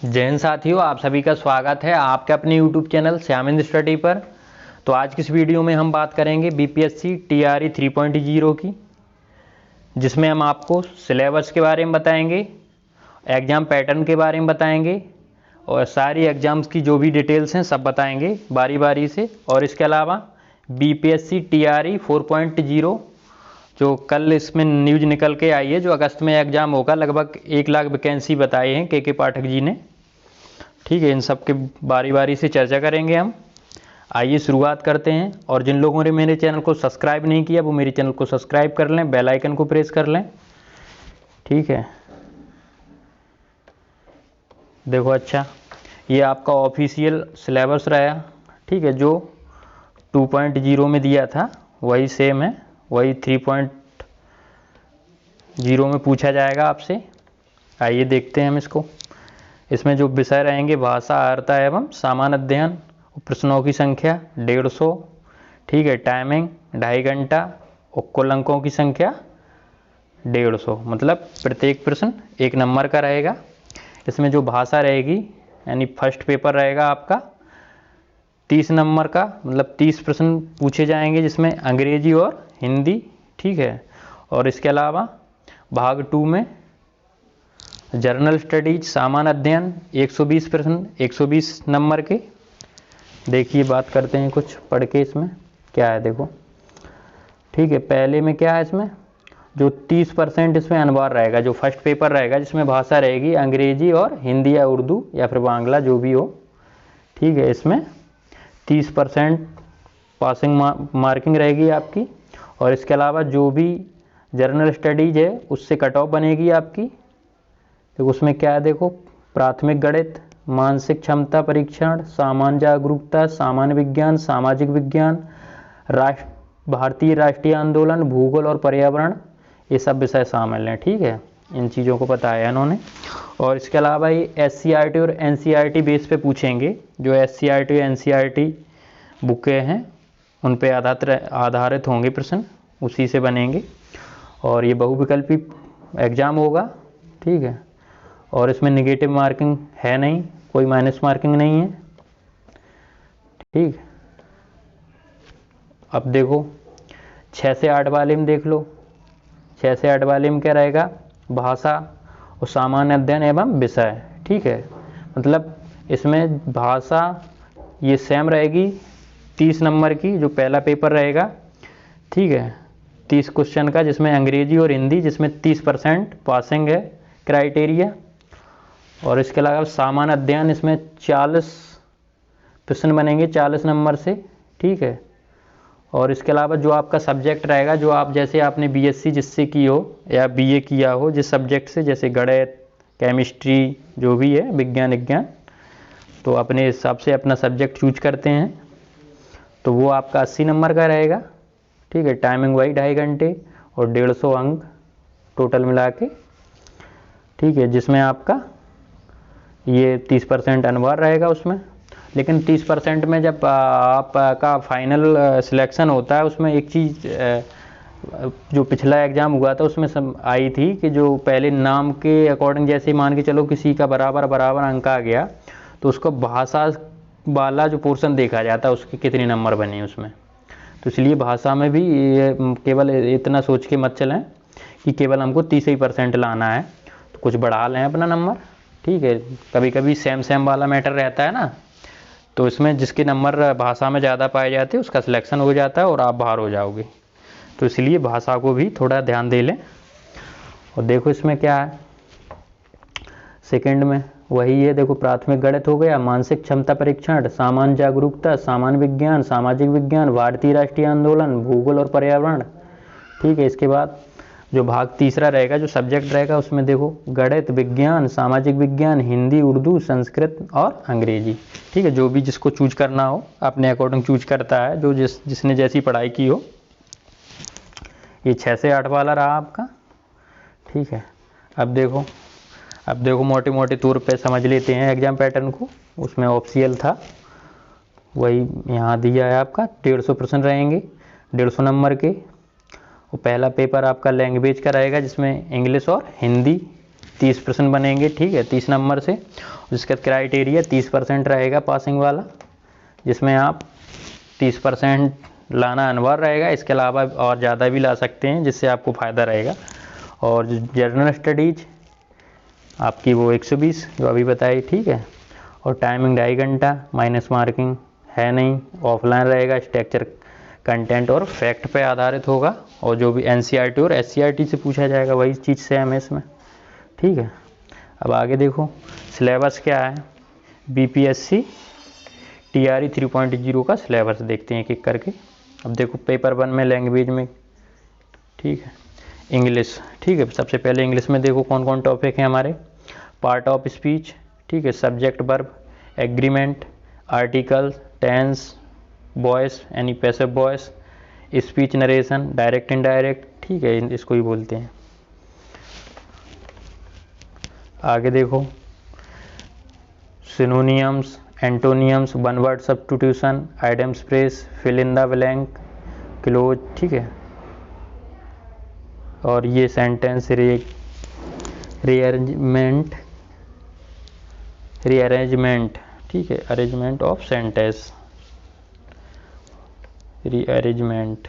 जय हिंद साथियों, आप सभी का स्वागत है आपके अपने YouTube चैनल श्यामेंद्र स्टडी पर। तो आज की इस वीडियो में हम बात करेंगे बीपीएससी टीआरई 3.0 की, जिसमें हम आपको सिलेबस के बारे में बताएंगे, एग्ज़ाम पैटर्न के बारे में बताएंगे और सारी एग्ज़ाम्स की जो भी डिटेल्स हैं सब बताएंगे बारी बारी से। और इसके अलावा बीपीएससी टीआरई 4.0 जो कल इसमें न्यूज़ निकल के आई है, जो अगस्त में एग्ज़ाम होगा, लगभग 1 लाख वैकेंसी बताए हैं के पाठक जी ने। ठीक है, इन सब के बारी बारी से चर्चा करेंगे हम। आइए शुरुआत करते हैं। और जिन लोगों ने मेरे चैनल को सब्सक्राइब नहीं किया वो मेरे चैनल को सब्सक्राइब कर लें, बेल आइकन को प्रेस कर लें। ठीक है, देखो अच्छा, ये आपका ऑफिशियल सिलेबस रहा। ठीक है, जो 2.0 में दिया था वही सेम है, वही 3.0 में पूछा जाएगा आपसे। आइए देखते हैं हम इसको। इसमें जो विषय रहेंगे भाषा, अर्था एवं सामान्य अध्ययन, प्रश्नों की संख्या 150। ठीक है, टाइमिंग 2.5 घंटा और कुल अंकों की संख्या 150, मतलब प्रत्येक प्रश्न 1 नंबर का रहेगा। इसमें जो भाषा रहेगी यानी फर्स्ट पेपर रहेगा आपका 30 नंबर का, मतलब 30 प्रश्न पूछे जाएंगे जिसमें अंग्रेजी और हिंदी। ठीक है, और इसके अलावा भाग 2 में जर्नल स्टडीज सामान्य अध्ययन 120 प्रश्न 120 नंबर के। देखिए बात करते हैं कुछ पढ़ के इसमें क्या है, देखो। ठीक है, पहले में क्या है, इसमें जो 30% इसमें अनवर रहेगा, जो फर्स्ट पेपर रहेगा जिसमें भाषा रहेगी अंग्रेजी और हिंदी या उर्दू या फिर बांग्ला जो भी हो। ठीक है, इसमें 30% पासिंग मार्किंग रहेगी आपकी। और इसके अलावा जो भी जर्नल स्टडीज है उससे कट ऑफ बनेगी आपकी। तो उसमें क्या है, देखो, प्राथमिक गणित, मानसिक क्षमता परीक्षण, सामान्य जागरूकता, सामान्य विज्ञान, सामाजिक विज्ञान, भारतीय राष्ट्रीय आंदोलन, भूगोल और पर्यावरण, ये सब विषय शामिल हैं। ठीक है, इन चीज़ों को बताया इन्होंने। और इसके अलावा ये एससीईआरटी और एनसीईआरटी बेस पे पूछेंगे। जो एससीईआरटी और एनसीईआरटी बुकें हैं उन पे आधारित होंगे प्रश्न, उसी से बनेंगे। और ये बहुविकल्पी एग्ज़ाम होगा। ठीक है, और इसमें नेगेटिव मार्किंग है नहीं, कोई माइनस मार्किंग नहीं है। ठीक, अब देखो 6 से 8 वाले में देख लो। 6 से 8 वाले में क्या रहेगा, भाषा और सामान्य अध्ययन एवं विषय। ठीक है, मतलब इसमें भाषा ये सेम रहेगी 30 नंबर की, जो पहला पेपर रहेगा। ठीक है, 30 क्वेश्चन का, जिसमें अंग्रेजी और हिंदी, जिसमें 30% पासिंग है क्राइटेरिया। और इसके अलावा सामान्य अध्ययन, इसमें 40 प्रश्न बनेंगे 40 नंबर से। ठीक है, और इसके अलावा जो आपका सब्जेक्ट रहेगा, जो आप जैसे आपने बीएससी जिससे की हो या बीए किया हो जिस सब्जेक्ट से, जैसे गणित, केमिस्ट्री, जो भी है विज्ञान, तो अपने हिसाब से अपना सब्जेक्ट चूज करते हैं। तो वो आपका 80 नंबर का रहेगा। ठीक है, टाइमिंग वही 2.5 घंटे और 150 अंक टोटल मिला के। ठीक है, जिसमें आपका ये 30% अनवर रहेगा उसमें। लेकिन 30% में जब आपका फाइनल सिलेक्शन होता है, उसमें एक चीज़ जो पिछला एग्ज़ाम हुआ था उसमें सब आई थी कि जो पहले नाम के अकॉर्डिंग, जैसे मान के चलो किसी का बराबर अंक आ गया, तो उसको भाषा वाला जो पोर्शन देखा जाता है उसके कितने नंबर बने उसमें। तो इसलिए भाषा में भी ये केवल इतना सोच के मत चलें कि केवल हमको 30% लाना है, तो कुछ बढ़ा लें अपना नंबर। ठीक है, कभी कभी सेम वाला मैटर रहता है ना, तो इसमें जिसके नंबर भाषा में ज़्यादा पाए जाते हैं उसका सिलेक्शन हो जाता है और आप बाहर हो जाओगे। तो इसलिए भाषा को भी थोड़ा ध्यान दे लें। और देखो इसमें क्या है, सेकंड में वही है, देखो, प्राथमिक गणित हो गया, मानसिक क्षमता परीक्षण, सामान्य जागरूकता, सामान्य विज्ञान, सामाजिक विज्ञान, भारतीय राष्ट्रीय आंदोलन, भूगोल और पर्यावरण। ठीक है, इसके बाद जो भाग तीसरा रहेगा, जो सब्जेक्ट रहेगा, उसमें देखो गणित, विज्ञान, सामाजिक विज्ञान, हिंदी, उर्दू, संस्कृत और अंग्रेजी। ठीक है, जो भी जिसको चूज करना हो अपने अकॉर्डिंग चूज करता है, जो जिसने जैसी पढ़ाई की हो। ये 6 से 8 वाला रहा आपका। ठीक है, अब देखो मोटे मोटे तौर पे समझ लेते हैं एग्जाम पैटर्न को। उसमें ऑप्शनल था, वही यहाँ दिया है आपका। 150 प्रश्न रहेंगे 150 नंबर के। और पहला पेपर आपका लैंग्वेज का रहेगा, जिसमें इंग्लिश और हिंदी 30 प्रश्न बनेंगे, ठीक है, 30 नंबर से। उसका क्राइटेरिया 30% रहेगा पासिंग वाला, जिसमें आप 30% लाना अनिवार्य रहेगा। इसके अलावा और ज़्यादा भी ला सकते हैं, जिससे आपको फ़ायदा रहेगा। और जनरल स्टडीज आपकी वो 120 जो अभी बताई, ठीक है। और टाइमिंग 2.5 घंटा, माइनस मार्किंग है नहीं, ऑफलाइन रहेगा। स्ट्रक्चर, कंटेंट और फैक्ट पे आधारित होगा। और जो भी NCERT और SCERT से पूछा जाएगा वही चीज़ सेम है इसमें, ठीक है। अब आगे देखो सिलेबस क्या है। BPSC TRE 3.0 का सिलेबस देखते हैं एक एक करके। अब देखो पेपर 1 में लैंग्वेज में, ठीक है, इंग्लिश, ठीक है। सबसे पहले इंग्लिश में देखो कौन कौन टॉपिक है हमारे। पार्ट ऑफ स्पीच, ठीक है, subject verb, agreement, article, tense, voice यानी passive voice, speech narration, direct indirect, ठीक है, इसको ही बोलते हैं। आगे देखो synonyms, antonyms, one word substitution, idioms phrase, fill in the blank, cloze, ठीक है। और ये सेंटेंस रीअरेंजमेंट, ठीक है, अरेंजमेंट ऑफ सेंटेंस, रीअरेंजमेंट।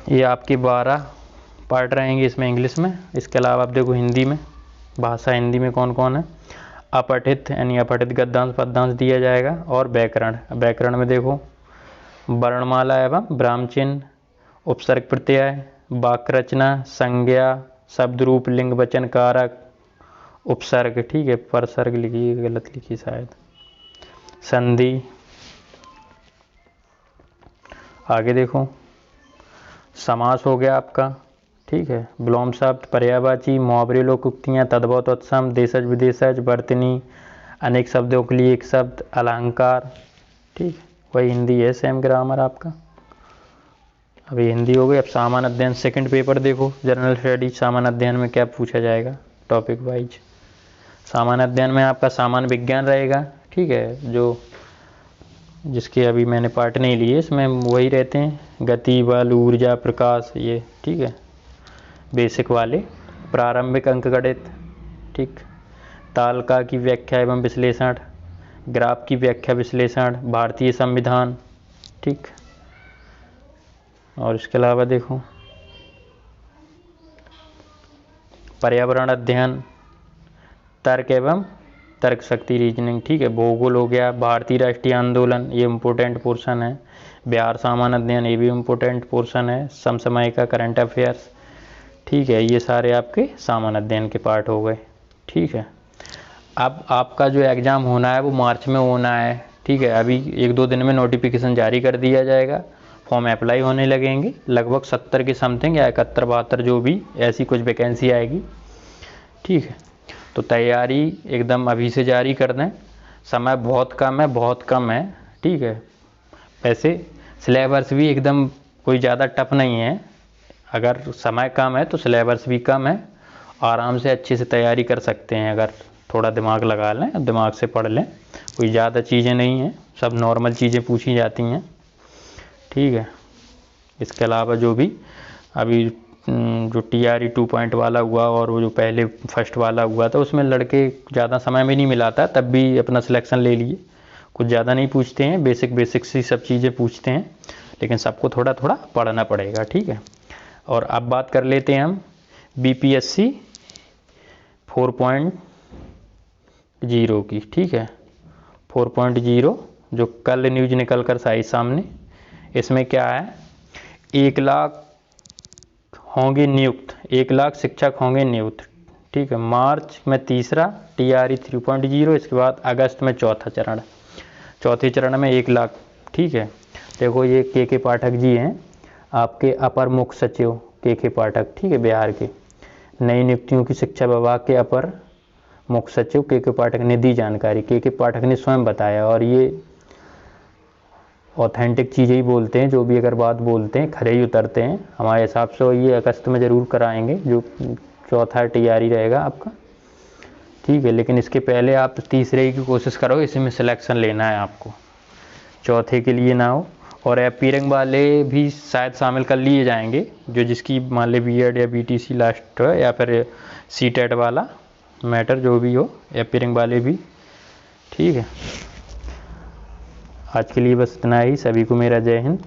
ये आपके 12 पार्ट रहेंगे इसमें इंग्लिश में। इसके अलावा आप देखो हिंदी में, भाषा हिंदी में कौन कौन है। अपठित यानी अपठित गद्यांश पद्यांश दिया जाएगा। और व्याकरण, व्याकरण में देखो वर्णमाला एवं ब्राह्म चिन्ह, उपसर्ग प्रत्यय, वाक्य रचना, संज्ञा, शब्द रूप, लिंग वचन कारक, उपसर्ग, ठीक है, परसर्ग लिखी, गलत लिखी शायद, संधि। आगे देखो समास हो गया आपका, ठीक है, विलोम शब्द, पर्यायवाची, मुहावरे, लोकोक्तियाँ, तद्भव तत्सम, देशज विदेशज, वर्तनी, अनेक शब्दों के लिए एक शब्द, अलंकार, ठीक, वही हिंदी है सेम ग्रामर आपका। अभी हिंदी हो गई। अब सामान्य अध्ययन सेकंड पेपर देखो, जनरल स्टडीज सामान्य अध्ययन में क्या पूछा जाएगा टॉपिक वाइज। सामान्य अध्ययन में आपका सामान्य विज्ञान रहेगा, ठीक है, जो जिसके अभी मैंने पार्ट नहीं लिए, इसमें वही रहते हैं, गति, बल, ऊर्जा, प्रकाश, ये, ठीक है, बेसिक वाले। प्रारंभिक अंकगणित, ठीक, तालिका की व्याख्या एवं विश्लेषण, ग्राफ की व्याख्या विश्लेषण, भारतीय संविधान, ठीक। और इसके अलावा देखो पर्यावरण अध्ययन, तर्क एवं तर्क शक्ति रीजनिंग, ठीक है, भूगोल हो गया, भारतीय राष्ट्रीय आंदोलन, ये इम्पोर्टेंट पोर्शन है। बिहार सामान्य अध्ययन, ये भी इम्पोर्टेंट पोर्शन है। समसामयिका, करंट अफेयर्स, ठीक है, ये सारे आपके सामान्य अध्ययन के पार्ट हो गए, ठीक है। अब आपका जो एग्ज़ाम होना है वो मार्च में होना है, ठीक है। अभी 1-2 दिन में नोटिफिकेशन जारी कर दिया जाएगा, फॉर्म अप्लाई होने लगेंगे। लगभग 70 के समथिंग या 71-72 जो भी ऐसी कुछ वैकेंसी आएगी, ठीक है। तो तैयारी एकदम अभी से जारी कर दें, समय बहुत कम है, बहुत कम है, ठीक है। वैसे सिलेबस भी एकदम कोई ज़्यादा टफ नहीं है, अगर समय कम है तो सिलेबस भी कम है, आराम से अच्छे से तैयारी कर सकते हैं अगर थोड़ा दिमाग लगा लें, दिमाग से पढ़ लें। कोई ज़्यादा चीज़ें नहीं हैं, सब नॉर्मल चीज़ें पूछी जाती हैं, ठीक है। इसके अलावा जो भी अभी जो TRE 2 वाला हुआ और वो जो पहले फर्स्ट वाला हुआ था, उसमें लड़के ज़्यादा समय में नहीं मिला था, तब भी अपना सिलेक्शन ले लिए। कुछ ज़्यादा नहीं पूछते हैं, बेसिक सी सब चीज़ें पूछते हैं, लेकिन सबको थोड़ा थोड़ा पढ़ना पड़ेगा, ठीक है। और अब बात कर लेते हैं हम BPSC 4.0 की, ठीक है, 4.0 जो कल न्यूज निकल कर आई सामने। इसमें क्या है, 1 लाख होंगे नियुक्त, 1 लाख शिक्षक होंगे नियुक्त, ठीक है। मार्च में तीसरा TRE 3.0, इसके बाद अगस्त में चौथा चरण, चौथे चरण में 1 लाख, ठीक है। देखो ये के पाठक जी हैं आपके अपर मुख्य सचिव, के पाठक, ठीक है, बिहार के। नई नियुक्तियों की शिक्षा विभाग के अपर मुख्य सचिव के पाठक ने दी जानकारी, के पाठक ने स्वयं बताया। और ये ऑथेंटिक चीज़ें ही बोलते हैं, जो भी अगर बात बोलते हैं खरे ही उतरते हैं। हमारे हिसाब से ये अगस्त में ज़रूर कराएंगे, जो चौथा TRE रहेगा आपका, ठीक है। लेकिन इसके पहले आप तीसरे की कोशिश करो, इसी में सिलेक्शन लेना है आपको, चौथे के लिए ना हो। और अपीयरिंग वाले भी शायद शामिल कर लिए जाएंगे, जो जिसकी मान ले बीएड या बीटीसी लास्ट है, या फिर सीटेट वाला मैटर जो भी हो, अपीयरिंग वाले भी। ठीक है, आज के लिए बस इतना ही। सभी को मेरा जय हिंद।